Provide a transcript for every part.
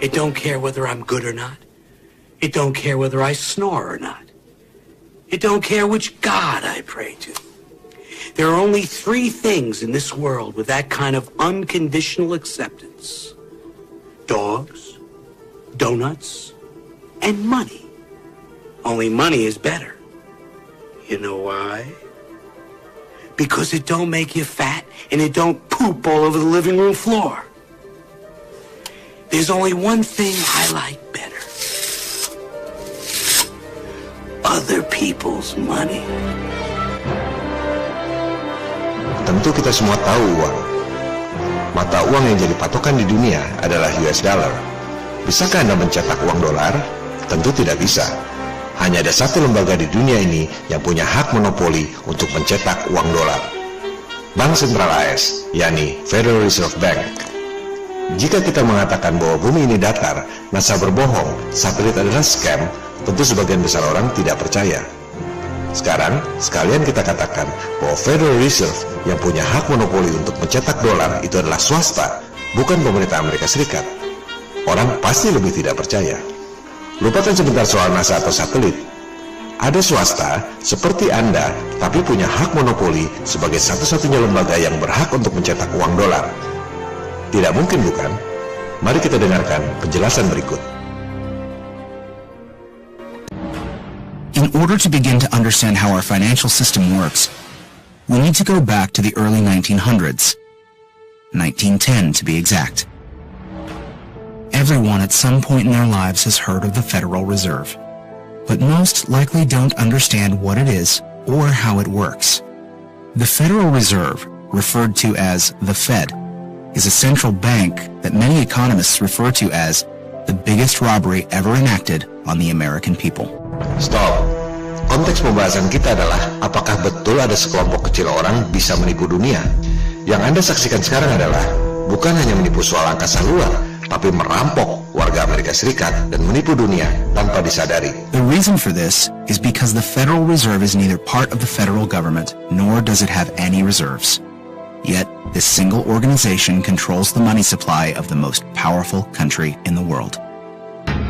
It don't care whether I'm good or not. It don't care whether I snore or not. It don't care which God I pray to. There are only three things in this world with that kind of unconditional acceptance: dogs, donuts, and money. Only money is better. You know why? Because it don't make you fat and it don't poop all over the living room floor. There's only one thing I like better: other people's money. Tentu kita semua tahu uang. Mata uang yang jadi patokan di dunia adalah US dollar. Bisakah Anda mencetak uang dolar? Tentu tidak bisa. Hanya ada satu lembaga di dunia ini yang punya hak monopoli untuk mencetak uang dolar. Bank Sentral AS, yakni Federal Reserve Bank. Jika kita mengatakan bahwa bumi ini datar, NASA berbohong, satelit adalah scam, tentu sebagian besar orang tidak percaya. Sekarang, sekalian kita katakan bahwa Federal Reserve yang punya hak monopoli untuk mencetak dolar itu adalah swasta, bukan pemerintah Amerika Serikat. Orang pasti lebih tidak percaya. Lupakan sebentar soal NASA atau satelit. Ada swasta seperti Anda, tapi punya hak monopoli sebagai satu-satunya lembaga yang berhak untuk mencetak uang dolar. Tidak mungkin, bukan? Mari kita dengarkan penjelasan berikut. In order to begin to understand how our financial system works, we need to go back to the early 1900s, 1910 to be exact. Everyone at some point in their lives has heard of the Federal Reserve, but most likely don't understand what it is or how it works. The Federal Reserve, referred to as the Fed, is a central bank that many economists refer to as the biggest robbery ever enacted on the American people. Stop. Konteks pembahasan kita adalah apakah betul ada sekelompok kecil orang bisa menipu dunia. Yang Anda saksikan sekarang adalah bukan hanya menipu soal angkasa luar, tapi merampok warga Amerika Serikat dan menipu dunia tanpa disadari. The reason for this is because the Federal Reserve is neither part of the federal government, nor does it have any reserves. Yet, this single organization controls the money supply of the most powerful country in the world.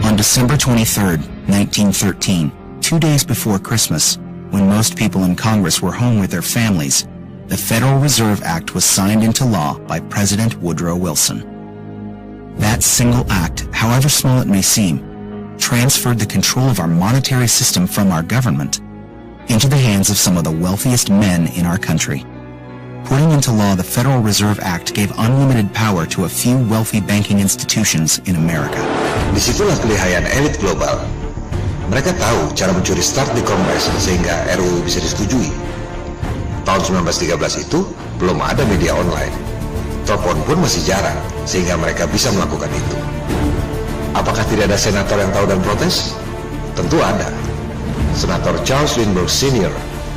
On December 23, 1913, 2 days before Christmas, when most people in Congress were home with their families, the Federal Reserve Act was signed into law by President Woodrow Wilson. That single act, however small it may seem, transferred the control of our monetary system from our government into the hands of some of the wealthiest men in our country. Putting into law the Federal Reserve Act gave unlimited power to a few wealthy banking institutions in America. Disitulah kelihayan elit global. Mereka tahu cara mencuri start di Kongres sehingga RUU bisa disetujui. Tahun 1913 itu belum ada media online. Telepon pun masih jarang sehingga mereka bisa melakukan itu. Apakah tidak ada senator yang tahu dan protes? Tentu ada. Senator Charles Lindbergh Sr.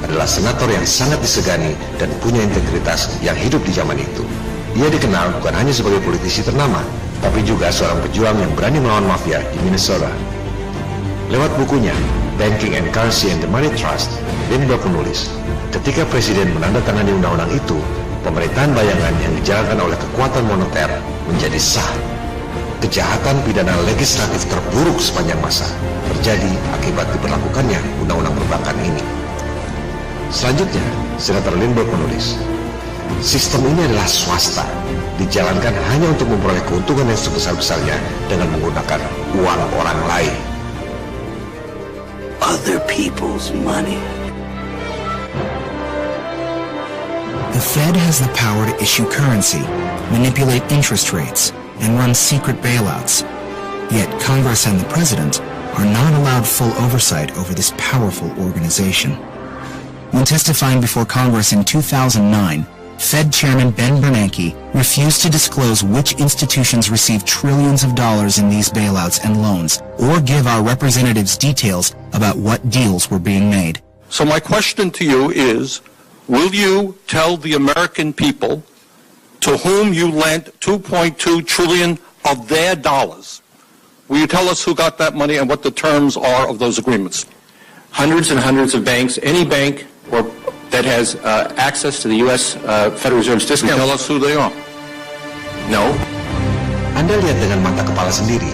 adalah senator yang sangat disegani dan punya integritas yang hidup di zaman itu. Ia dikenal bukan hanya sebagai politisi ternama, tapi juga seorang pejuang yang berani melawan mafia di Minnesota. Lewat bukunya, Banking and Currency and the Money Trust, Lindbergh menulis, ketika Presiden menandatangani undang-undang itu, pemerintahan bayangan yang dijalankan oleh kekuatan moneter menjadi sah. Kejahatan pidana legislatif terburuk sepanjang masa terjadi akibat diberlakukannya undang-undang perbankan ini. Selanjutnya, Senator Lindbergh menulis, sistem ini adalah swasta, dijalankan hanya untuk memperoleh keuntungan yang sebesar-besarnya dengan menggunakan uang orang lain. Other people's money. The Fed has the power to issue currency, manipulate interest rates, and run secret bailouts. Yet Congress and the President are not allowed full oversight over this powerful organization. When testifying before Congress in 2009, Fed Chairman Ben Bernanke refused to disclose which institutions received trillions of dollars in these bailouts and loans, or give our representatives details about what deals were being made. So my question to you is, will you tell the American people to whom you lent $2.2 trillion of their dollars? Will you tell us who got that money and what the terms are of those agreements? Hundreds and hundreds of banks, any bank or that has access to the U.S. Federal Reserve's discount. Tell us who they are. No. Anda lihat dengan mata kepala sendiri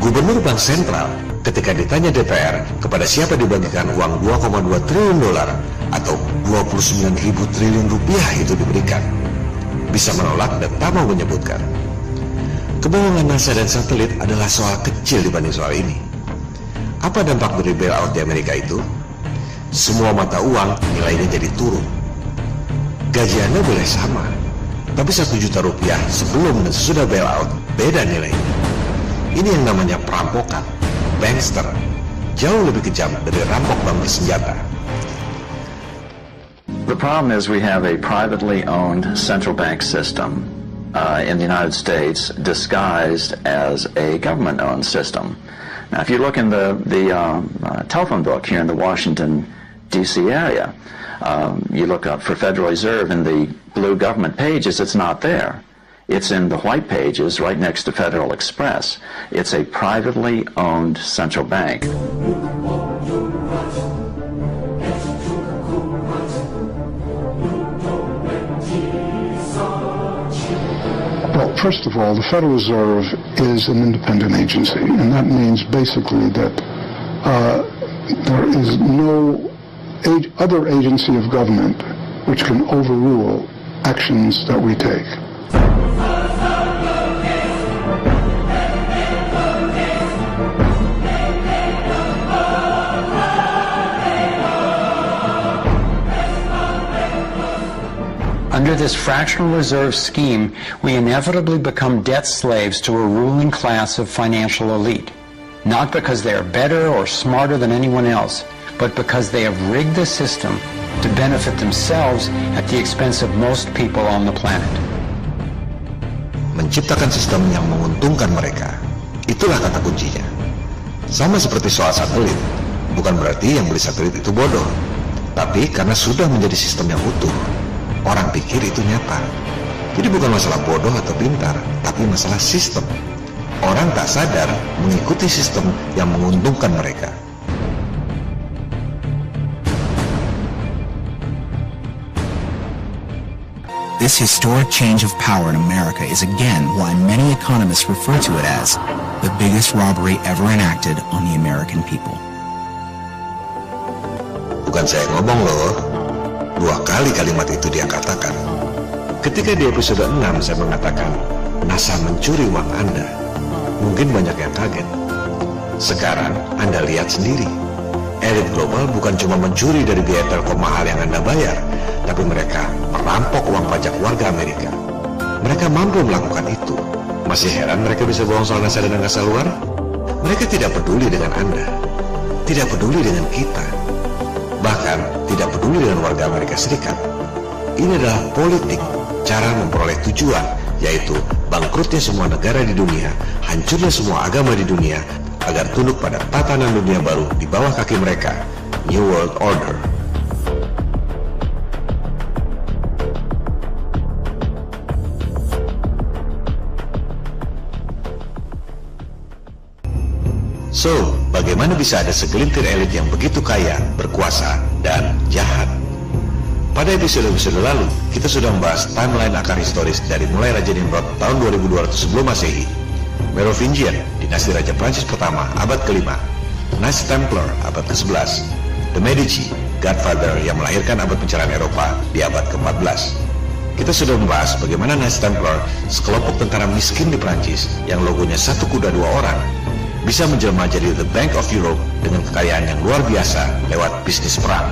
Gubernur Bank Sentral ketika ditanya DPR kepada siapa dibagikan uang 2,2 triliun dolar atau 29.000 triliun rupiah itu diberikan, bisa menolak dan tak mau menyebutkan. Kebohongan NASA dan satelit adalah soal kecil dibanding soal ini. Apa dampak dari bailout di Amerika itu? Semua mata uang nilainya jadi turun. Gaji Anda boleh sama, tapi 1 juta rupiah sebelum dan sesudah bailout beda nilainya. Ini yang namanya perampokan, bankster, jauh lebih kejam dari rampok bank bersenjata. The problem is we have a privately owned central bank system in the United States disguised as a government-owned system. Now, if you look in the telephone book here in the Washington, D.C. area, you look up for Federal Reserve in the blue government pages, it's not there. It's in the white pages right next to Federal Express. It's a privately owned central bank. Well, first of all, the Federal Reserve is an independent agency, and that means basically that there is no other agency of government which can overrule actions that we take. Under this fractional reserve scheme, we inevitably become debt slaves to a ruling class of financial elite, not because they are better or smarter than anyone else, but because they have rigged the system to benefit themselves at the expense of most people on the planet. Menciptakan sistem yang menguntungkan mereka, itulah kata kuncinya. Sama seperti soal satelit, bukan berarti yang beli satelit itu bodoh, tapi karena sudah menjadi sistem yang utuh, orang pikir itu nyata. Jadi bukan masalah bodoh atau pintar, tapi masalah sistem. Orang tak sadar mengikuti sistem yang menguntungkan mereka. This historic change of power in America is again why many economists refer to it as the biggest robbery ever enacted on the American people. Bukan saya ngomong loh, 2 kali kalimat itu dia katakan. Ketika di episode 6 saya mengatakan NASA mencuri uang Anda, mungkin banyak yang kaget. Sekarang Anda lihat sendiri, elit global bukan cuma mencuri dari biaya telkom mahal yang Anda bayar, tapi mereka merampok uang pajak warga Amerika. Mereka mampu melakukan itu. Masih heran mereka bisa bohong soal NASA dan angkasa luar? Mereka tidak peduli dengan Anda, tidak peduli dengan kita, bahkan tidak peduli dengan warga Amerika Serikat. Ini adalah politik, cara memperoleh tujuan, yaitu bangkrutnya semua negara di dunia, hancurnya semua agama di dunia, agar tunduk pada tatanan dunia baru di bawah kaki mereka, New World Order. So, bagaimana bisa ada segelintir elit yang begitu kaya, berkuasa, dan jahat? Pada episode-episode lalu, kita sudah membahas timeline akar historis dari mulai Raja Nimrod tahun 2200 sebelum Masehi, Merovingian, dinasti Raja Prancis pertama, abad ke-5, Knights Templar, abad ke-11, The Medici, Godfather yang melahirkan abad pencerahan Eropa di abad ke-14. Kita sudah membahas bagaimana Knights Templar, sekelompok tentara miskin di Prancis yang logonya 1 kuda 2 orang, bisa menjelma jadi The Bank of Europe dengan kekayaan yang luar biasa lewat bisnis perang.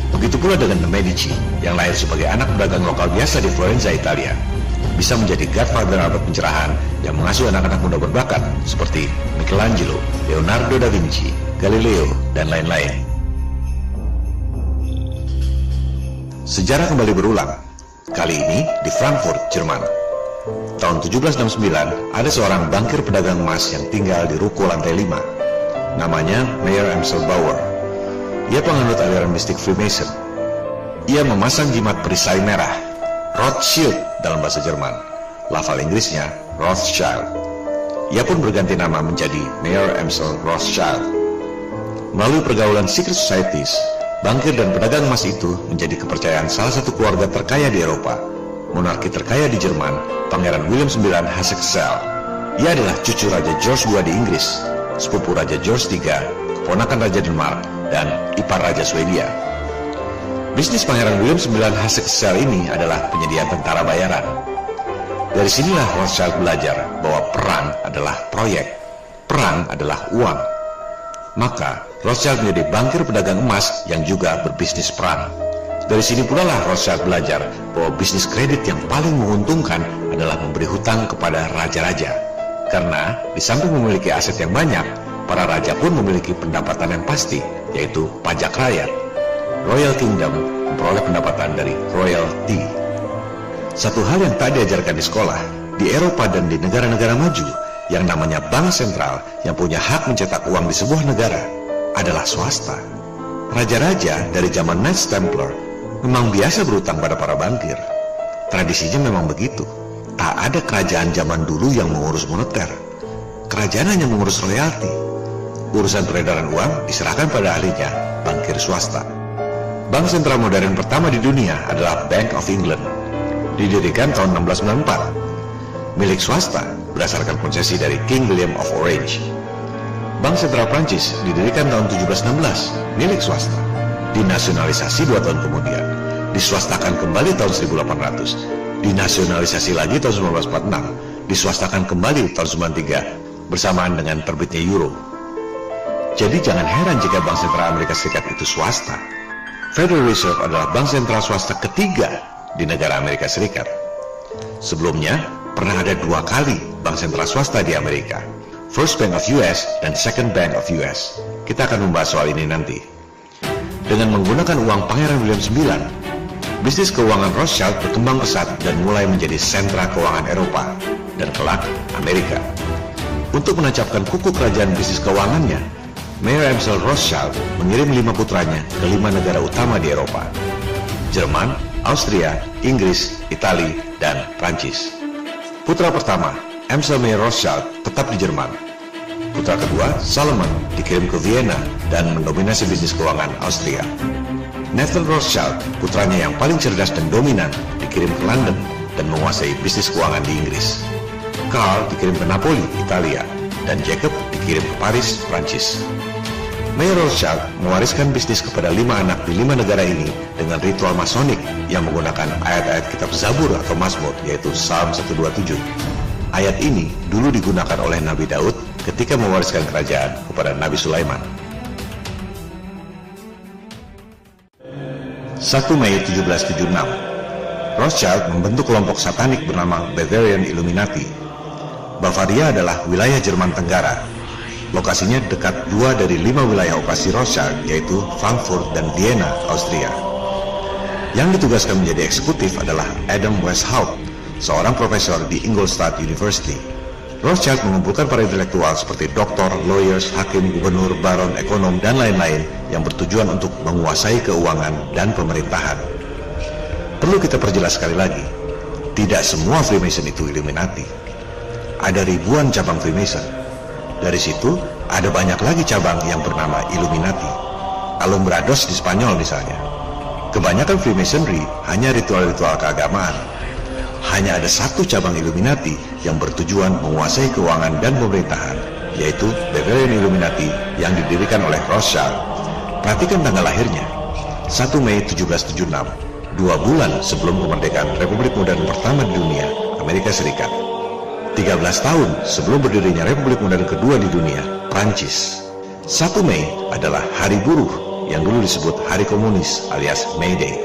Begitu pula dengan The Medici yang lahir sebagai anak pedagang lokal biasa di Florenza, Italia, bisa menjadi Godfather abad pencerahan yang mengasuh anak-anak muda berbakat seperti Michelangelo, Leonardo da Vinci, Galileo, dan lain-lain. Sejarah kembali berulang, kali ini di Frankfurt, Jerman. Tahun 1769, ada seorang bankir pedagang emas yang tinggal di ruko lantai 5. Namanya Mayer Amsel Bauer. Ia penganut aliran mistik Freemason. Ia memasang jimat perisai merah, Rothschild dalam bahasa Jerman. Lafal Inggrisnya Rothschild. Ia pun berganti nama menjadi Mayer Amsel Rothschild. Melalui pergaulan secret societies, bankir dan pedagang emas itu menjadi kepercayaan salah satu keluarga terkaya di Eropa, monarki terkaya di Jerman, Pangeran William IX Hesse-Kassel. Ia adalah cucu Raja George II di Inggris, sepupu Raja George III, keponakan Raja Denmark, dan ipar Raja Swedia. Bisnis Pangeran William IX Hasse-Kassel ini adalah penyedia tentara bayaran. Dari sinilah Rothschild belajar bahwa perang adalah proyek, perang adalah uang. Maka Rothschild menjadi bankir pedagang emas yang juga berbisnis perang. Dari sini pula lah Rothschild belajar bahwa bisnis kredit yang paling menguntungkan adalah memberi hutang kepada raja-raja. Karena di samping memiliki aset yang banyak, para raja pun memiliki pendapatan yang pasti, yaitu pajak rakyat. Royal Kingdom memperoleh pendapatan dari royalty. Satu hal yang tak diajarkan di sekolah, di Eropa dan di negara-negara maju, yang namanya bank sentral yang punya hak mencetak uang di sebuah negara adalah swasta. Raja-raja dari zaman Knights Templar memang biasa berutang pada para bankir. Tradisinya memang begitu. Tak ada kerajaan zaman dulu yang mengurus moneter. Kerajaan hanya mengurus royalti. Urusan peredaran uang diserahkan pada ahlinya, bankir swasta. Bank sentral modern pertama di dunia adalah Bank of England. Didirikan tahun 1694. Milik swasta berdasarkan konsesi dari King William of Orange. Bank sentral Prancis didirikan tahun 1716, milik swasta. Dinasionalisasi 2 tahun kemudian. Diswastakan kembali tahun 1800. Dinasionalisasi lagi tahun 1946, diswastakan kembali tahun 1993 bersamaan dengan terbitnya euro. Jadi jangan heran jika Bank Sentral Amerika Serikat itu swasta. Federal Reserve adalah bank sentral swasta ketiga di negara Amerika Serikat. Sebelumnya, pernah ada 2 kali bank sentral swasta di Amerika. First Bank of US dan Second Bank of US. Kita akan membahas soal ini nanti. Dengan menggunakan uang Pangeran William IX, bisnis keuangan Rothschild berkembang pesat dan mulai menjadi sentra keuangan Eropa dan kelak Amerika. Untuk menancapkan kuku kerajaan bisnis keuangannya, Mayer Amschel Rothschild mengirim 5 putranya ke 5 negara utama di Eropa: Jerman, Austria, Inggris, Italia, dan Prancis. Putra pertama, Amschel Mayer Rothschild, tetap di Jerman. Putra kedua, Salomon, dikirim ke Vienna dan mendominasi bisnis keuangan Austria. Nathan Rothschild, putranya yang paling cerdas dan dominan, dikirim ke London dan menguasai bisnis keuangan di Inggris. Karl dikirim ke Napoli, Italia, dan Jacob dikirim ke Paris, Prancis. Mayer Rothschild mewariskan bisnis kepada 5 anak di 5 negara ini dengan ritual masonik yang menggunakan ayat-ayat kitab Zabur atau Mazmur, yaitu Psalm 127. Ayat ini dulu digunakan oleh Nabi Daud ketika mewariskan kerajaan kepada Nabi Sulaiman. 1 Mei 1776, Rothschild membentuk kelompok satanik bernama Bavarian Illuminati. Bavaria adalah wilayah Jerman Tenggara. Lokasinya dekat 2 dari 5 wilayah operasi Rothschild, yaitu Frankfurt dan Vienna, Austria. Yang ditugaskan menjadi eksekutif adalah Adam Weishaupt, seorang profesor di Ingolstadt University. Rothschild mengumpulkan para intelektual seperti doktor, lawyers, hakim, gubernur, baron, ekonom, dan lain-lain yang bertujuan untuk menguasai keuangan dan pemerintahan. Perlu kita perjelas sekali lagi, tidak semua Freemason itu Illuminati. Ada ribuan cabang Freemason. Dari situ, ada banyak lagi cabang yang bernama Illuminati. Alumbrados di Spanyol misalnya. Kebanyakan Freemasonry hanya ritual-ritual keagamaan. Hanya ada 1 cabang Illuminati yang bertujuan menguasai keuangan dan pemerintahan, yaitu Bavarian Illuminati yang didirikan oleh Rothschild. Perhatikan tanggal lahirnya, 1 Mei 1776, 2 bulan sebelum kemerdekaan Republik Modern pertama di dunia, Amerika Serikat. 13 tahun sebelum berdirinya Republik Modern kedua di dunia, Prancis. 1 Mei adalah Hari Buruh yang dulu disebut Hari Komunis alias May Day.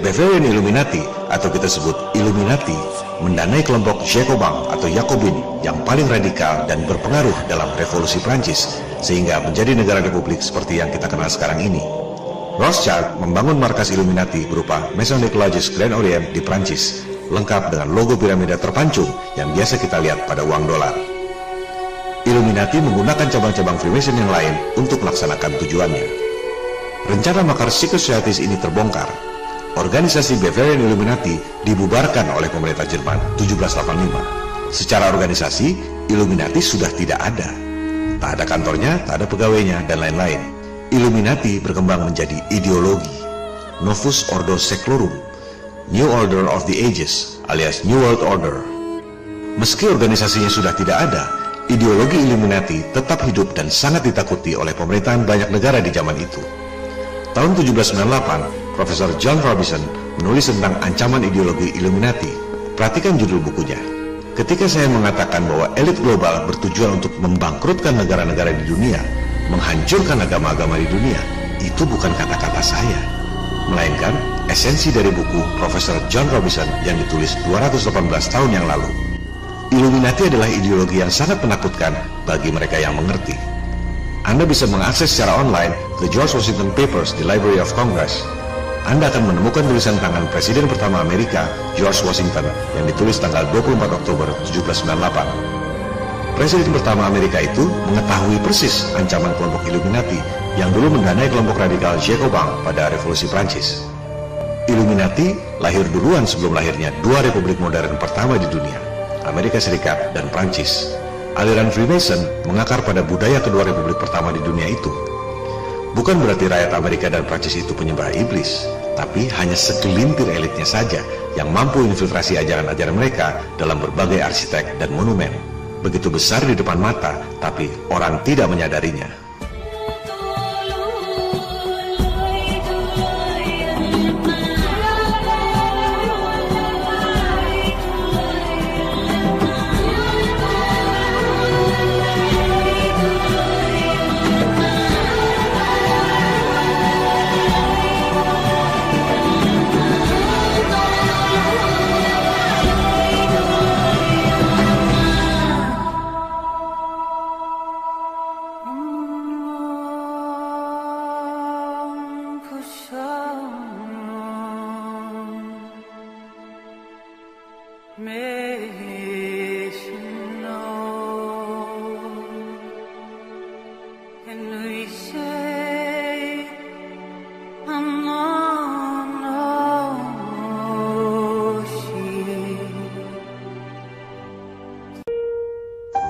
Bavarian Illuminati atau kita sebut Illuminati mendanai kelompok Jacobin atau Yakobin yang paling radikal dan berpengaruh dalam revolusi Prancis sehingga menjadi negara republik seperti yang kita kenal sekarang ini. Rothschild membangun markas Illuminati berupa Masonic Lodges Grand Orient di Prancis, lengkap dengan logo piramida terpancung yang biasa kita lihat pada uang dolar. Illuminati menggunakan cabang-cabang Freemason yang lain untuk melaksanakan tujuannya. Rencana makar secret societies ini terbongkar. Organisasi Bavarian Illuminati dibubarkan oleh pemerintah Jerman 1785. Secara organisasi, Illuminati sudah tidak ada. Tak ada kantornya, tak ada pegawainya, dan lain-lain. Illuminati berkembang menjadi ideologi. Novus Ordo Seclorum, New Order of the Ages, alias New World Order. Meski organisasinya sudah tidak ada, ideologi Illuminati tetap hidup dan sangat ditakuti oleh pemerintahan banyak negara di zaman itu. Tahun 1798, Profesor John Robinson menulis tentang ancaman ideologi Illuminati. Perhatikan judul bukunya. Ketika saya mengatakan bahwa elit global bertujuan untuk membangkrutkan negara-negara di dunia, menghancurkan agama-agama di dunia, itu bukan kata-kata saya, melainkan esensi dari buku Profesor John Robinson yang ditulis 218 tahun yang lalu. Illuminati adalah ideologi yang sangat menakutkan bagi mereka yang mengerti. Anda bisa mengakses secara online The George Washington Papers di Library of Congress. Anda akan menemukan tulisan tangan Presiden pertama Amerika, George Washington, yang ditulis tanggal 24 Oktober 1798. Presiden pertama Amerika itu mengetahui persis ancaman kelompok Illuminati yang dulu mendanai kelompok radikal Jacobin pada Revolusi Prancis. Illuminati lahir duluan sebelum lahirnya dua republik modern pertama di dunia, Amerika Serikat dan Prancis. Aliran Freemason mengakar pada budaya kedua republik pertama di dunia itu. Bukan berarti rakyat Amerika dan Prancis itu penyembah iblis, tapi hanya segelintir elitnya saja yang mampu infiltrasi ajaran-ajaran mereka dalam berbagai arsitek dan monumen. Begitu besar di depan mata, tapi orang tidak menyadarinya.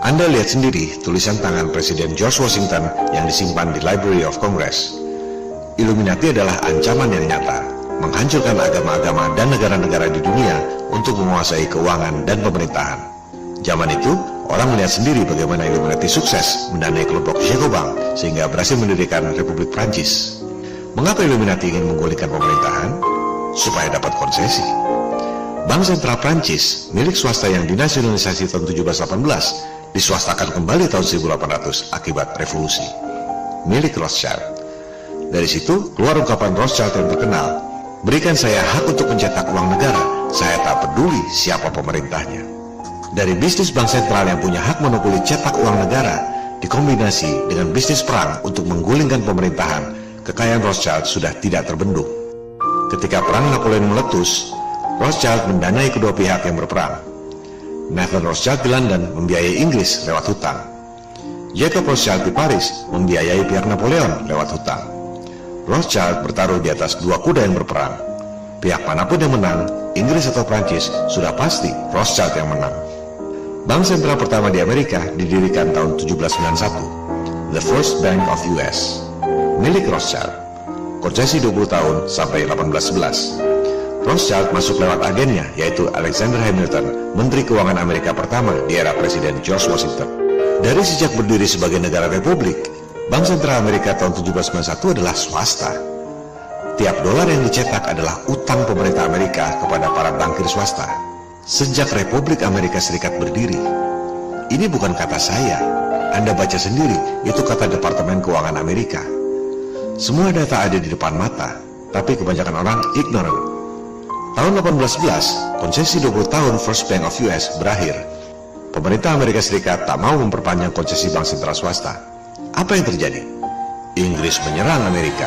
Anda lihat sendiri tulisan tangan Presiden George Washington yang disimpan di Library of Congress. Illuminati adalah ancaman yang nyata, menghancurkan agama-agama dan negara-negara di dunia untuk menguasai keuangan dan pemerintahan. Zaman itu, orang melihat sendiri bagaimana Illuminati sukses mendanai kelompok Jacobin sehingga berhasil mendirikan Republik Prancis. Mengapa Illuminati ingin menggulingkan pemerintahan? Supaya dapat konsesi. Bank Sentral Prancis, milik swasta yang dinasionalisasi tahun 1718, diswastakan kembali tahun 1800 akibat revolusi, milik Rothschild. Dari situ keluar ungkapan Rothschild yang terkenal, "Berikan saya hak untuk mencetak uang negara, saya tak peduli siapa pemerintahnya." Dari bisnis bank sentral yang punya hak monopoli cetak uang negara, dikombinasi dengan bisnis perang untuk menggulingkan pemerintahan, kekayaan Rothschild sudah tidak terbendung. Ketika perang Napoleon meletus, Rothschild mendanai kedua pihak yang berperang. Nathan Rothschild di London membiayai Inggris lewat hutang. Jacob Rothschild di Paris membiayai pihak Napoleon lewat hutang. Rothschild bertaruh di atas dua kuda yang berperang. Pihak manapun yang menang, Inggris atau Prancis, sudah pasti Rothschild yang menang. Bank sentral pertama di Amerika didirikan tahun 1791, The First Bank of US, milik Rothschild. Konsesi 20 tahun sampai 1811. Rothschild masuk lewat agennya, yaitu Alexander Hamilton, Menteri Keuangan Amerika pertama di era Presiden George Washington. Dari sejak berdiri sebagai negara republik, Bank Sentral Amerika tahun 1791 adalah swasta. Tiap dolar yang dicetak adalah utang pemerintah Amerika kepada para bankir swasta. Sejak Republik Amerika Serikat berdiri. Ini bukan kata saya, Anda baca sendiri, itu kata Departemen Keuangan Amerika. Semua data ada di depan mata, tapi kebanyakan orang ignorant. Tahun 1811, konsesi 20 tahun First Bank of US berakhir. Pemerintah Amerika Serikat tak mau memperpanjang konsesi bank sentral swasta. Apa yang terjadi? Inggris menyerang Amerika.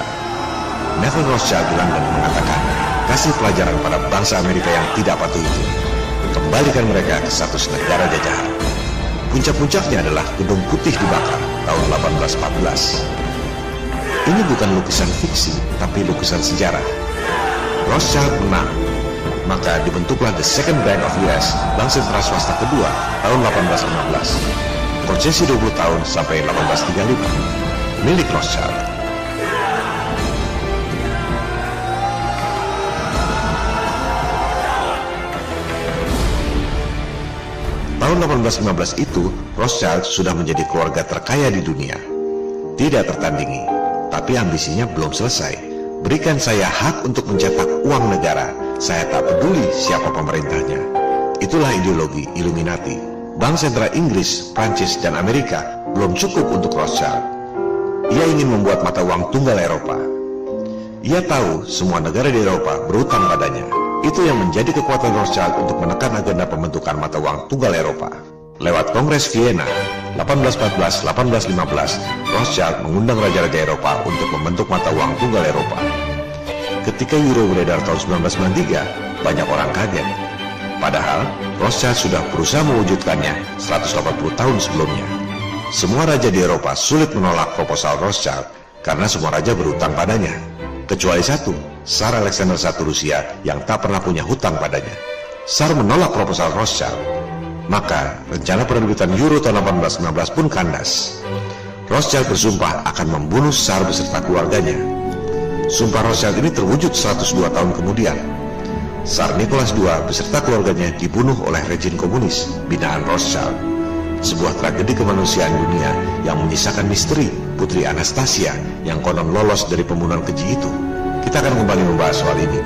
Nathan Rothschild di London mengatakan, kasih pelajaran pada bangsa Amerika yang tidak patuh itu. Kembalikan mereka ke status negara jajahan. Puncak-puncaknya adalah Gedung Putih dibakar tahun 1814. Ini bukan lukisan fiksi, tapi lukisan sejarah. Rothschild menang. Maka dibentuklah The Second Bank of US, bank sentral swasta kedua, tahun 1816. Konsesi 20 tahun sampai 1835, milik Rothschild. Tahun tahun 1815 itu, Rothschild sudah menjadi keluarga terkaya di dunia. Tidak tertandingi, tapi ambisinya belum selesai. Berikan saya hak untuk mencetak uang negara, saya tak peduli siapa pemerintahnya. Itulah ideologi Illuminati. Bank sentral Inggris, Prancis, dan Amerika belum cukup untuk Rothschild. Ia ingin membuat mata uang tunggal Eropa. Ia tahu semua negara di Eropa berutang padanya. Itu yang menjadi kekuatan Rothschild untuk menekan agenda pembentukan mata uang tunggal Eropa. Lewat Kongres Vienna 1814-1815, Rothschild mengundang raja-raja Eropa untuk membentuk mata uang tunggal Eropa. Ketika euro beredar tahun 1993, banyak orang kaget. Padahal Rothschild sudah berusaha mewujudkannya 180 tahun sebelumnya. Semua raja di Eropa sulit menolak proposal Rothschild karena semua raja berutang padanya. Kecuali satu, Tsar Alexander I Rusia yang tak pernah punya hutang padanya. Tsar menolak proposal Rothschild. Maka rencana penerbitan euro tahun 1819 pun kandas. Rothschild bersumpah akan membunuh Tsar beserta keluarganya. Sumpah Rothschild ini terwujud 102 tahun kemudian. Tsar Nicholas II beserta keluarganya dibunuh oleh rejim komunis binaan Rothschild. Sebuah tragedi kemanusiaan dunia yang menyisakan misteri Putri Anastasia yang konon lolos dari pembunuhan keji itu. Kita akan kembali membahas soal ini.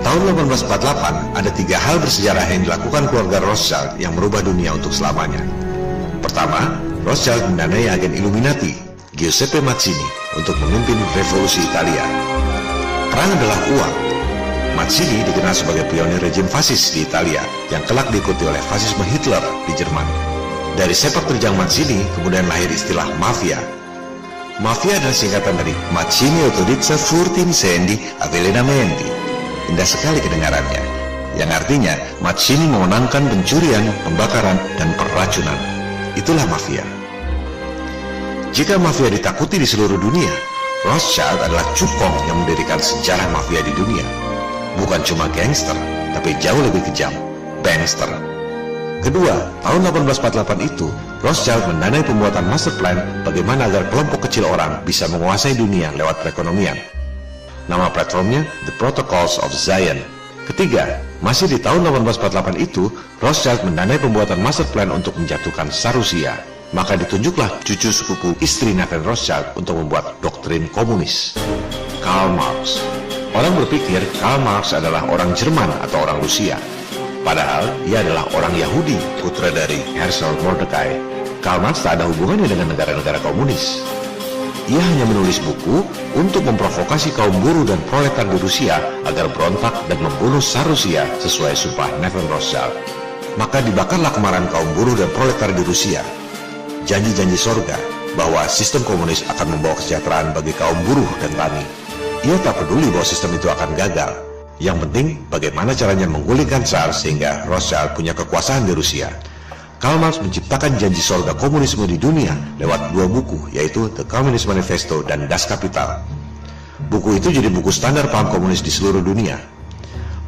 Tahun 1848 ada 3 hal bersejarah yang dilakukan keluarga Rothschild yang merubah dunia untuk selamanya. Pertama, Rothschild mendanai agen Illuminati, Giuseppe Mazzini, untuk memimpin revolusi Italia. Perang adalah uang. Mazzini dikenal sebagai pionir rejim fasis di Italia yang kelak diikuti oleh fasisme Hitler di Jerman. Dari sepak terjang Mazzini kemudian lahir istilah mafia. Mafia adalah singkatan dari Mazzini Autorizza Furti Incendi Avvelenamenti. Indah sekali kedengarannya, yang artinya Mazzini memenangkan pencurian, pembakaran, dan peracunan. Itulah mafia. Jika mafia ditakuti di seluruh dunia, Rothschild adalah cukong yang mendirikan sejarah mafia di dunia. Bukan cuma gangster, tapi jauh lebih kejam, bankster. Kedua, tahun 1848 itu, Rothschild mendanai pembuatan master plan bagaimana agar kelompok kecil orang bisa menguasai dunia lewat perekonomian. Nama platformnya The Protocols of Zion. Ketiga, masih di tahun 1848 itu, Rothschild mendanai pembuatan master plan untuk menjatuhkan Tsar Rusia. Maka ditunjuklah cucu sepupu istri Nathan Rothschild untuk membuat doktrin komunis, Karl Marx. Orang berpikir Karl Marx adalah orang Jerman atau orang Rusia. Padahal ia adalah orang Yahudi, putra dari Herschel Mordecai. Karl Marx tak ada hubungannya dengan negara-negara komunis. Ia hanya menulis buku untuk memprovokasi kaum buruh dan proletar di Rusia agar berontak dan membunuh Tsar Rusia sesuai sumpah Nathan Rothschild. Maka dibakarlah kemarahan kaum buruh dan proletar di Rusia. Janji-janji sorga bahwa sistem komunis akan membawa kesejahteraan bagi kaum buruh dan tani. Ia tak peduli bahwa sistem itu akan gagal. Yang penting bagaimana caranya menggulingkan Tsar sehingga Rothschild punya kekuasaan di Rusia. Karl Marx menciptakan janji sorga komunisme di dunia lewat 2 buku, yaitu The Communist Manifesto dan Das Kapital. Buku itu jadi buku standar paham komunis di seluruh dunia.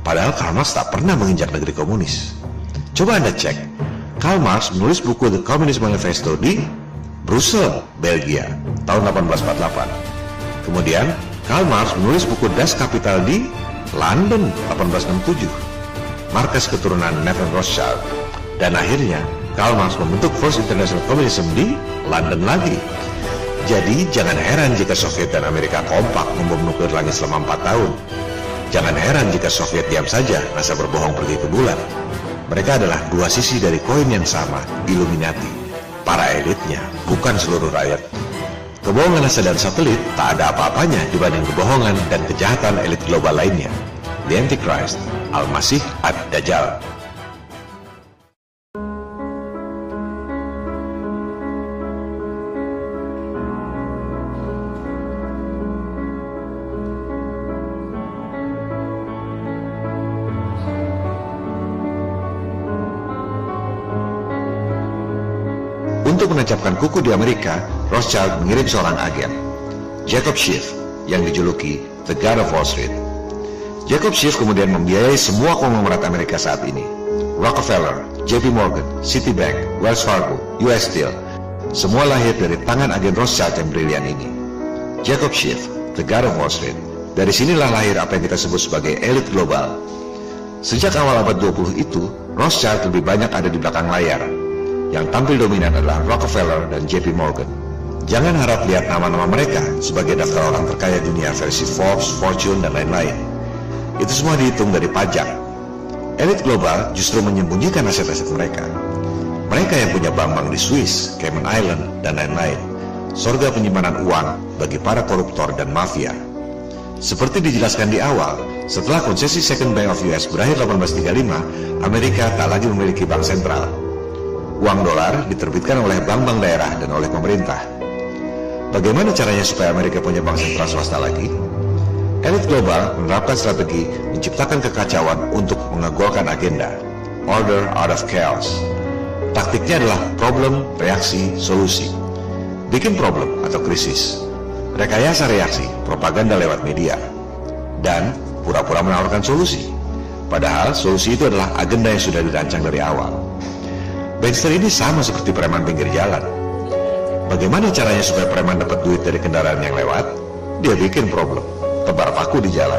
Padahal Karl Marx tak pernah menginjak negeri komunis. Coba Anda cek, Karl Marx menulis buku The Communist Manifesto di Brussel, Belgia, tahun 1848. Kemudian Karl Marx menulis buku Das Kapital di London 1867, markas keturunan Nathan Rothschild. Dan akhirnya Karl Marx membentuk First International Communism di London lagi. Jadi jangan heran jika Soviet dan Amerika kompak membom nuklir langit selama 4 tahun. Jangan heran jika Soviet diam saja masa berbohong pergi ke bulan. Mereka adalah 2 sisi dari koin yang sama, Illuminati. Para elitnya, bukan seluruh rakyat. Kebohongan NASA dan satelit tak ada apa-apanya dibanding kebohongan dan kejahatan elit global lainnya. The Antichrist, Al-Masih Ad-Dajjal. Untuk menancapkan kuku di Amerika, Rothschild mengirim seorang agen, Jacob Schiff, yang dijuluki The God of Wall Street. Jacob Schiff kemudian membiayai semua konglomerat Amerika saat ini. Rockefeller, JP Morgan, Citibank, Wells Fargo, US Steel, semua lahir dari tangan agen Rothschild yang brilian ini. Jacob Schiff, The God of Wall Street. Dari sinilah lahir apa yang kita sebut sebagai elit global. Sejak awal abad 20 itu, Rothschild lebih banyak ada di belakang layar. Yang tampil dominan adalah Rockefeller dan JP Morgan. Jangan harap lihat nama-nama mereka sebagai daftar orang terkaya dunia versi Forbes, Fortune, dan lain-lain. Itu semua dihitung dari pajak. Elit global justru menyembunyikan aset-aset mereka. Mereka yang punya bank-bank di Swiss, Cayman Island, dan lain-lain. Surga penyimpanan uang bagi para koruptor dan mafia. Seperti dijelaskan di awal, setelah konsesi Second Bank of US berakhir 1835, Amerika tak lagi memiliki bank sentral. Uang dolar diterbitkan oleh bank-bank daerah dan oleh pemerintah. Bagaimana caranya supaya Amerika punya bank sentral swasta lagi? Elit global menerapkan strategi menciptakan kekacauan untuk mengegolkan agenda. Order out of chaos. Taktiknya adalah problem, reaksi, solusi. Bikin problem atau krisis. Rekayasa reaksi, propaganda lewat media. Dan pura-pura menawarkan solusi. Padahal solusi itu adalah agenda yang sudah dirancang dari awal. Bankster ini sama seperti preman pinggir jalan. Bagaimana caranya supaya preman dapat duit dari kendaraan yang lewat? Dia bikin problem, tebar paku di jalan.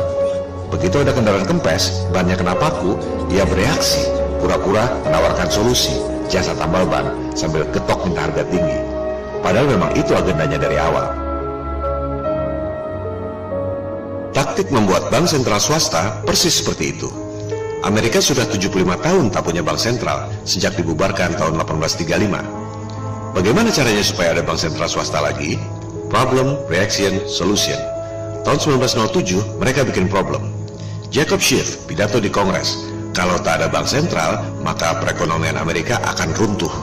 Begitu ada kendaraan kempes, bannya kena paku, dia bereaksi, pura-pura menawarkan solusi, jasa tambal ban, sambil getok minta harga tinggi. Padahal memang itu agendanya dari awal. Taktik membuat bank sentral swasta persis seperti itu. Amerika sudah 75 tahun tak punya bank sentral sejak dibubarkan tahun 1835. Bagaimana caranya supaya ada bank sentral swasta lagi? Problem, reaction, solution. Tahun 1907 mereka bikin problem. Jacob Schiff pidato di Kongres, kalau tak ada bank sentral maka perekonomian Amerika akan runtuh.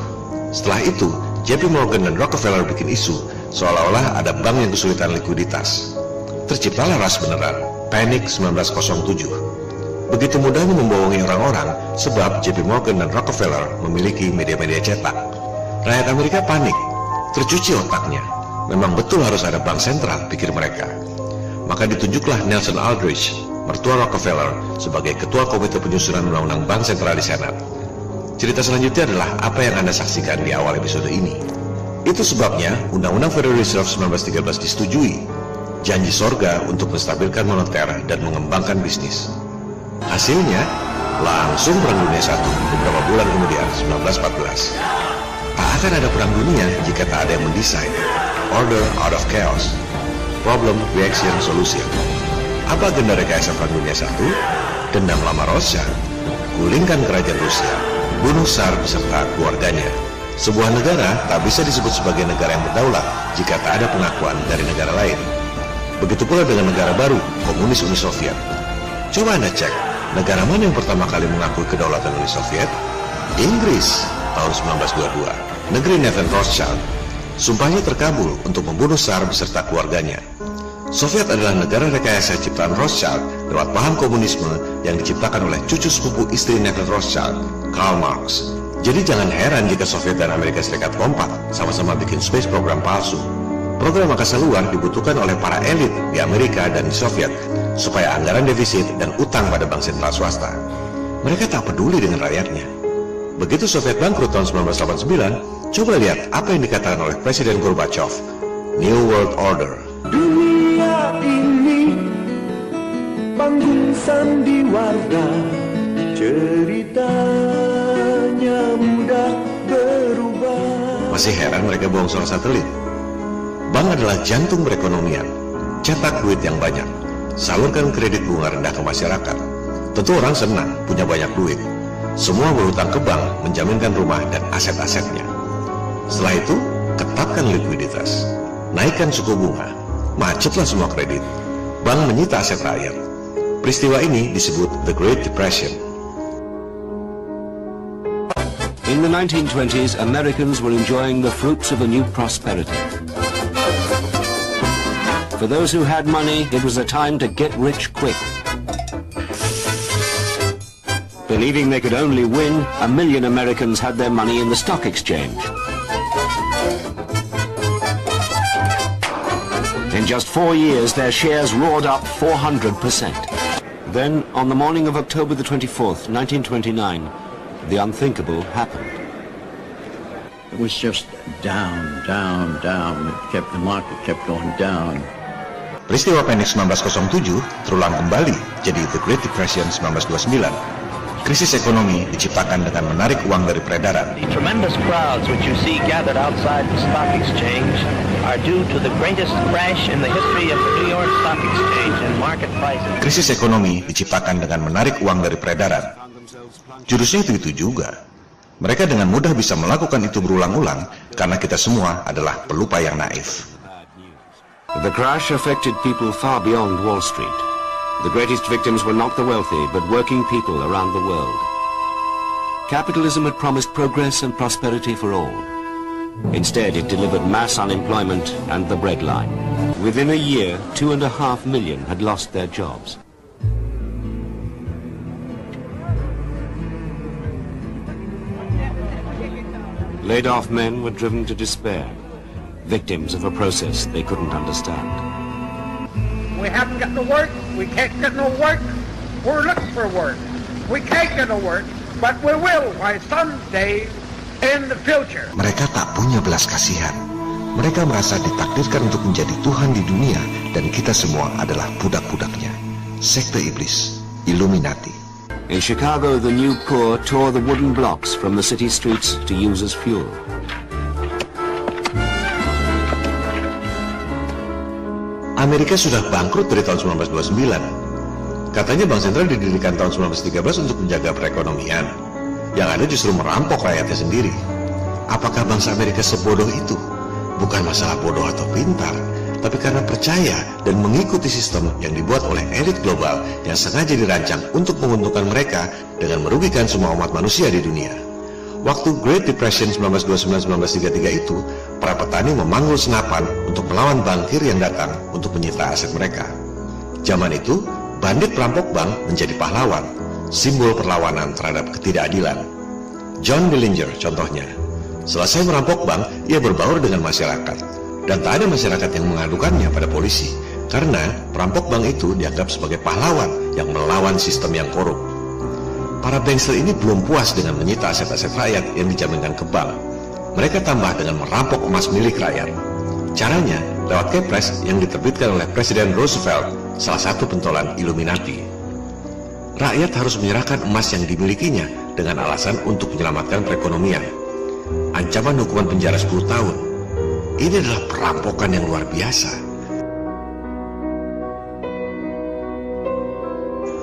Setelah itu JP Morgan dan Rockefeller bikin isu seolah-olah ada bank yang kesulitan likuiditas. Terciptalah ras beneran, Panic 1907. Begitu mudahnya membohongi orang-orang sebab JP Morgan dan Rockefeller memiliki media-media cetak. Rakyat Amerika panik, tercuci otaknya. Memang betul harus ada bank sentral, pikir mereka. Maka ditunjuklah Nelson Aldrich, mertua Rockefeller, sebagai ketua komite penyusunan undang-undang bank sentral di Senat. Cerita selanjutnya adalah apa yang Anda saksikan di awal episode ini. Itu sebabnya Undang-Undang Federal Reserve 1913 disetujui. Janji sorga untuk menstabilkan moneter dan mengembangkan bisnis. Hasilnya, langsung Perang Dunia I beberapa bulan kemudian, 1914. Tak akan ada Perang Dunia jika tak ada yang mendesain. Order out of chaos. Problem, reaction, solution. Apa agenda rekayasa Perang Dunia I? Dendam lama Rothschild. Gulingkan kerajaan Rusia. Bunuh Tsar beserta keluarganya. Sebuah negara tak bisa disebut sebagai negara yang berdaulat jika tak ada pengakuan dari negara lain. Begitu pula dengan negara baru, komunis Uni Soviet. Coba Anda cek, negara mana yang pertama kali mengakui kedaulatan Uni Soviet? Inggris, tahun 1922. Negeri Nathan Rothschild. Sumpahnya terkabul untuk membunuh Tsar beserta keluarganya. Soviet adalah negara rekayasa ciptaan Rothschild lewat paham komunisme yang diciptakan oleh cucu sepupu istri Nathan Rothschild, Karl Marx. Jadi jangan heran jika Soviet dan Amerika Serikat kompak, sama-sama bikin space program palsu. Program angkasa luar dibutuhkan oleh para elit di Amerika dan di Soviet supaya anggaran defisit dan utang pada bank sentral swasta. Mereka tak peduli dengan rakyatnya. Begitu Soviet bangkrut tahun 1989, coba lihat apa yang dikatakan oleh Presiden Gorbachev, New World Order. Dunia ini panggung sandiwara, ceritanya mudah berubah. Masih heran mereka bohong soal satelit? Bank adalah jantung perekonomian. Cetak duit yang banyak, salurkan kredit bunga rendah ke masyarakat. Tentu orang senang punya banyak duit. Semua berhutang ke bank menjaminkan rumah dan aset-asetnya. Setelah itu, ketatkan likuiditas. Naikkan suku bunga. Macetlah semua kredit. Bank menyita aset rakyat. Peristiwa ini disebut The Great Depression. In the 1920s, Americans were enjoying the fruits of a new prosperity. For those who had money, it was a time to get rich quick. Believing they could only win, 1 million Americans had their money in the stock exchange. In just 4 years, their shares roared up 400%. Then, on the morning of October the 24th, 1929, the unthinkable happened. It was just down, down, down. The market kept going down. Peristiwa Panic 1907 terulang kembali jadi The Great Depression 1929. Krisis ekonomi diciptakan dengan menarik uang dari peredaran. The tremendous crowds which you see gathered outside the stock exchange are due to the greatest crash in the history of the New York Stock Exchange and market prices. Krisis ekonomi diciptakan dengan menarik uang dari peredaran. Jurusnya itu juga. Mereka dengan mudah bisa melakukan itu berulang-ulang karena kita semua adalah pelupa yang naif. The crash affected people far beyond Wall Street. The greatest victims were not the wealthy, but working people around the world. Capitalism had promised progress and prosperity for all. Instead, it delivered mass unemployment and the breadline. Within a year, 2.5 million had lost their jobs. Laid-off men were driven to despair, victims of a process they couldn't understand. We haven't got no work, we can't get no work, we're looking for work. We can't get no work, but we will by someday in the future. Mereka tak punya belas kasihan. Mereka merasa ditakdirkan untuk menjadi Tuhan di dunia dan kita semua adalah budak-budaknya. Sekte iblis, Illuminati. In Chicago, the new poor tore the wooden blocks from the city streets to use as fuel. Amerika sudah bangkrut dari tahun 1929. Katanya Bank Sentral didirikan tahun 1913 untuk menjaga perekonomian. Yang ada justru merampok rakyatnya sendiri. Apakah bangsa Amerika sebodoh itu? Bukan masalah bodoh atau pintar, tapi karena percaya dan mengikuti sistem yang dibuat oleh elit global yang sengaja dirancang untuk menguntungkan mereka dengan merugikan semua umat manusia di dunia. Waktu Great Depression 1929-1933 itu, para petani memanggul senapan untuk melawan bankir yang datang untuk menyita aset mereka. Zaman itu, bandit perampok bank menjadi pahlawan, simbol perlawanan terhadap ketidakadilan. John Dillinger contohnya. Selesai merampok bank, ia berbaur dengan masyarakat. Dan tak ada masyarakat yang mengadukannya pada polisi, karena perampok bank itu dianggap sebagai pahlawan yang melawan sistem yang korup. Para bankster ini belum puas dengan menyita aset-aset rakyat yang dijaminkan ke bank. Mereka tambah dengan merampok emas milik rakyat. Caranya lewat kepres yang diterbitkan oleh Presiden Roosevelt, salah satu pentolan Illuminati. Rakyat harus menyerahkan emas yang dimilikinya dengan alasan untuk menyelamatkan perekonomian. Ancaman hukuman penjara 10 tahun. Ini adalah perampokan yang luar biasa.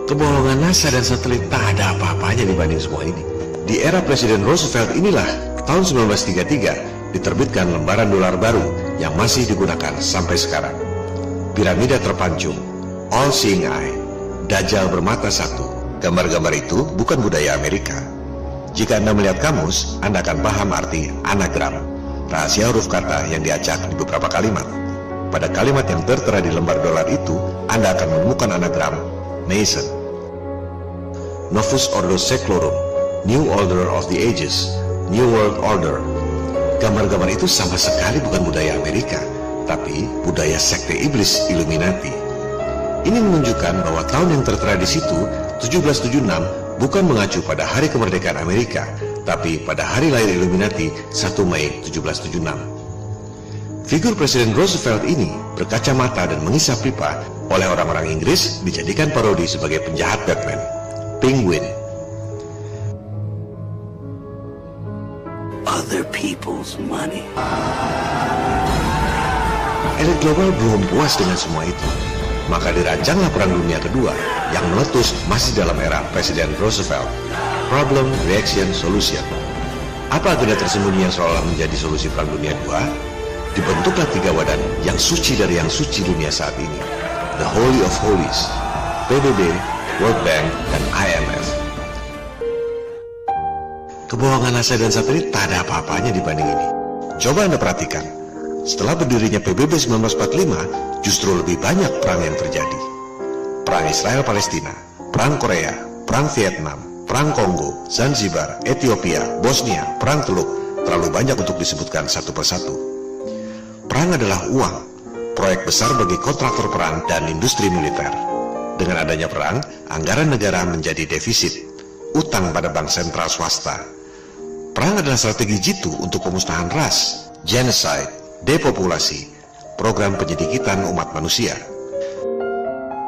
Kebohongan NASA dan satelit tak ada apa-apanya dibanding semua ini. Di era Presiden Roosevelt inilah, tahun 1933, diterbitkan lembaran dolar baru yang masih digunakan sampai sekarang. Piramida terpancung, All Seeing Eye, Dajjal bermata satu. Gambar-gambar itu bukan budaya Amerika. Jika Anda melihat kamus, Anda akan paham arti anagram, rahasia huruf kata yang diacak di beberapa kalimat. Pada kalimat yang tertera di lembar dolar itu, Anda akan menemukan anagram Mason, Novus Ordo Seclorum, New Order of the Ages, New World Order. Gambar-gambar itu sama sekali bukan budaya Amerika, tapi budaya sekte iblis Illuminati. Ini menunjukkan bahwa tahun yang tertera di situ, 1776, bukan mengacu pada hari kemerdekaan Amerika, tapi pada hari lahir Illuminati, 1 Mei 1776. Figur Presiden Roosevelt ini berkacamata dan mengisap pipa oleh orang-orang Inggris dijadikan parodi sebagai penjahat Batman, Penguin. Other people's money. Elit global belum puas dengan semua itu. Maka dirancanglah Perang Dunia Kedua yang meletus masih dalam era Presiden Roosevelt. Problem, Reaction, Solution. Apa agenda tersembunyi yang seolah menjadi solusi Perang Dunia II? Dibentuklah 3 badan yang suci dari yang suci dunia saat ini. The Holy of Holies, PBB, World Bank, dan IMF. Kebohongan NASA dan satelit tak ada apa-apanya dibanding ini. Coba Anda perhatikan, setelah berdirinya PBB 1945, justru lebih banyak perang yang terjadi. Perang Israel-Palestina, Perang Korea, Perang Vietnam, Perang Kongo, Zanzibar, Ethiopia, Bosnia, Perang Teluk, terlalu banyak untuk disebutkan satu persatu. Perang adalah uang, proyek besar bagi kontraktor perang dan industri militer. Dengan adanya perang, anggaran negara menjadi defisit, utang pada bank sentral swasta. Perang adalah strategi jitu untuk pemusnahan ras, genocide, depopulasi, program penyedikitan umat manusia.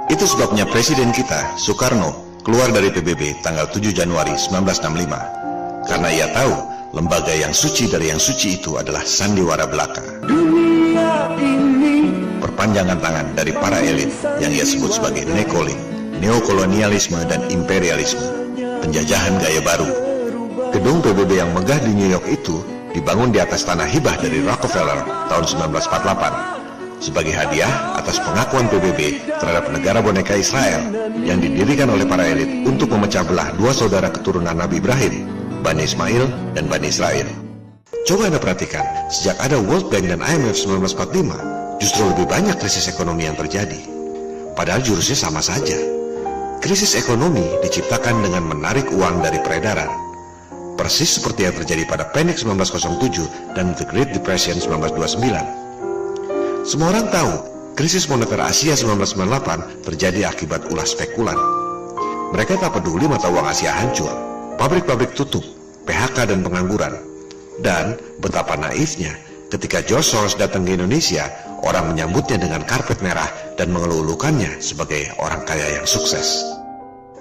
Itu sebabnya Presiden kita, Soekarno, keluar dari PBB tanggal 7 Januari 1965 karena ia tahu lembaga yang suci dari yang suci itu adalah sandiwara belaka. Dunia ini Perpanjangan tangan dari para elit yang ia sebut sebagai nekolim, neokolonialisme dan imperialisme, penjajahan gaya baru. Gedung PBB yang megah di New York itu dibangun di atas tanah hibah dari Rockefeller tahun 1948 sebagai hadiah atas pengakuan PBB terhadap negara boneka Israel yang didirikan oleh para elit untuk memecah belah dua saudara keturunan Nabi Ibrahim, Bani Ismail dan Bani Israel. Coba Anda perhatikan, sejak ada World Bank dan IMF 1945, justru lebih banyak krisis ekonomi yang terjadi. Padahal jurusnya sama saja. Krisis ekonomi diciptakan dengan menarik uang dari peredaran. Persis seperti yang terjadi pada Panic 1907 dan The Great Depression 1929. Semua orang tahu, krisis moneter Asia 1998 terjadi akibat ulah spekulan. Mereka tak peduli mata uang Asia hancur, pabrik-pabrik tutup, PHK dan pengangguran. Dan betapa naifnya ketika George Soros datang ke Indonesia, orang menyambutnya dengan karpet merah dan mengeluh-elukannya sebagai orang kaya yang sukses.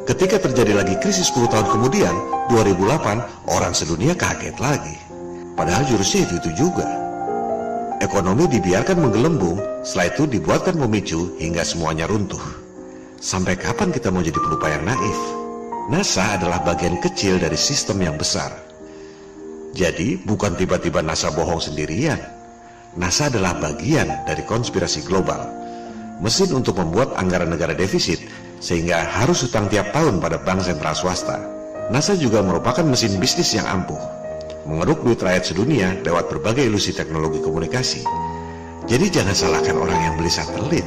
Ketika terjadi lagi krisis 10 tahun kemudian, 2008, orang sedunia kaget lagi. Padahal jurusnya itu juga. Ekonomi dibiarkan menggelembung, setelah itu dibuatkan memicu hingga semuanya runtuh. Sampai kapan kita mau jadi pelupa yang naif? NASA adalah bagian kecil dari sistem yang besar. Jadi bukan tiba-tiba NASA bohong sendirian. NASA adalah bagian dari konspirasi global. Mesin untuk membuat anggaran negara defisit sehingga harus hutang tiap tahun pada bank sentral swasta. NASA juga merupakan mesin bisnis yang ampuh, mengeruk duit rakyat sedunia lewat berbagai ilusi teknologi komunikasi. Jadi jangan salahkan orang yang beli satelit.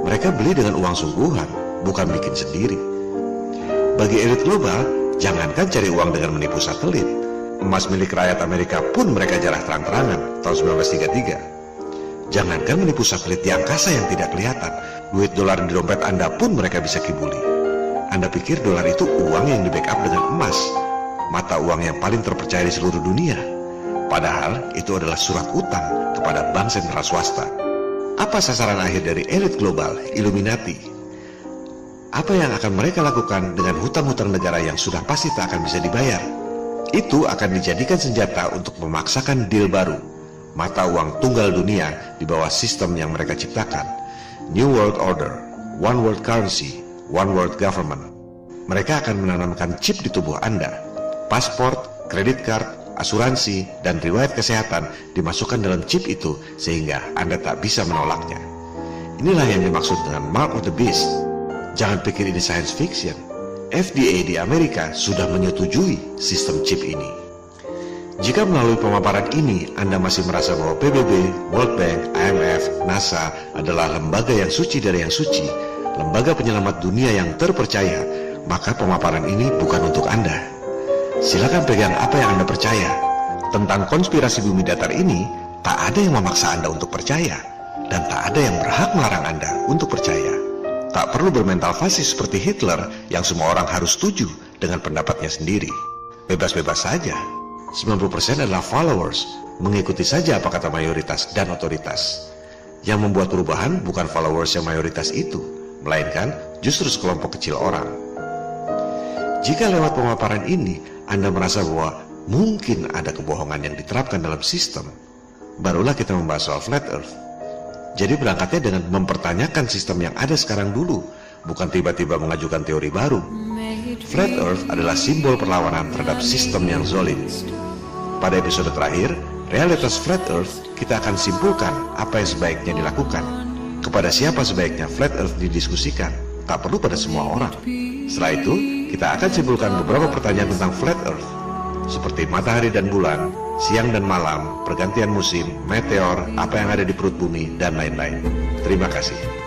Mereka beli dengan uang sungguhan, bukan bikin sendiri. Bagi elit global, jangankan cari uang dengan menipu satelit. Emas milik rakyat Amerika pun mereka jarah terang-terangan tahun 1933. Jangankan menipu satelit di angkasa yang tidak kelihatan, duit dolar di dompet Anda pun mereka bisa kibuli. Anda pikir dolar itu uang yang di-backup dengan emas, mata uang yang paling terpercaya di seluruh dunia. Padahal itu adalah surat utang kepada bank sentral swasta. Apa sasaran akhir dari elit global, Illuminati? Apa yang akan mereka lakukan dengan hutang-hutang negara yang sudah pasti tak akan bisa dibayar? Itu akan dijadikan senjata untuk memaksakan deal baru, mata uang tunggal dunia di bawah sistem yang mereka ciptakan. New World Order, One World Currency, One World Government. Mereka akan menanamkan chip di tubuh Anda. Paspor, kredit card, asuransi, dan riwayat kesehatan dimasukkan dalam chip itu sehingga Anda tak bisa menolaknya. Inilah yang dimaksud dengan Mark of the Beast. Jangan pikir ini science fiction. FDA di Amerika sudah menyetujui sistem chip ini. Jika melalui pemaparan ini Anda masih merasa bahwa PBB, World Bank, IMF, NASA adalah lembaga yang suci dari yang suci, lembaga penyelamat dunia yang terpercaya, maka pemaparan ini bukan untuk Anda. Silakan pegang apa yang Anda percaya. Tentang konspirasi bumi datar ini, tak ada yang memaksa Anda untuk percaya, dan tak ada yang berhak melarang Anda untuk percaya. Tak perlu bermental fasis seperti Hitler yang semua orang harus setuju dengan pendapatnya sendiri. Bebas-bebas saja. 90% adalah followers, mengikuti saja apa kata mayoritas dan otoritas. Yang membuat perubahan bukan followers yang mayoritas itu, melainkan justru sekelompok kecil orang. Jika lewat pemaparan ini Anda merasa bahwa mungkin ada kebohongan yang diterapkan dalam sistem, barulah kita membahas soal flat earth. Jadi berangkatnya dengan mempertanyakan sistem yang ada sekarang dulu, bukan tiba-tiba mengajukan teori baru. Flat earth adalah simbol perlawanan terhadap sistem yang zalim. Pada episode terakhir, realitas flat earth, kita akan simpulkan apa yang sebaiknya dilakukan. Kepada siapa sebaiknya flat earth didiskusikan, tak perlu pada semua orang. Setelah itu, kita akan simpulkan beberapa pertanyaan tentang flat earth, seperti matahari dan bulan, siang dan malam, pergantian musim, meteor, apa yang ada di perut bumi, dan lain-lain. Terima kasih.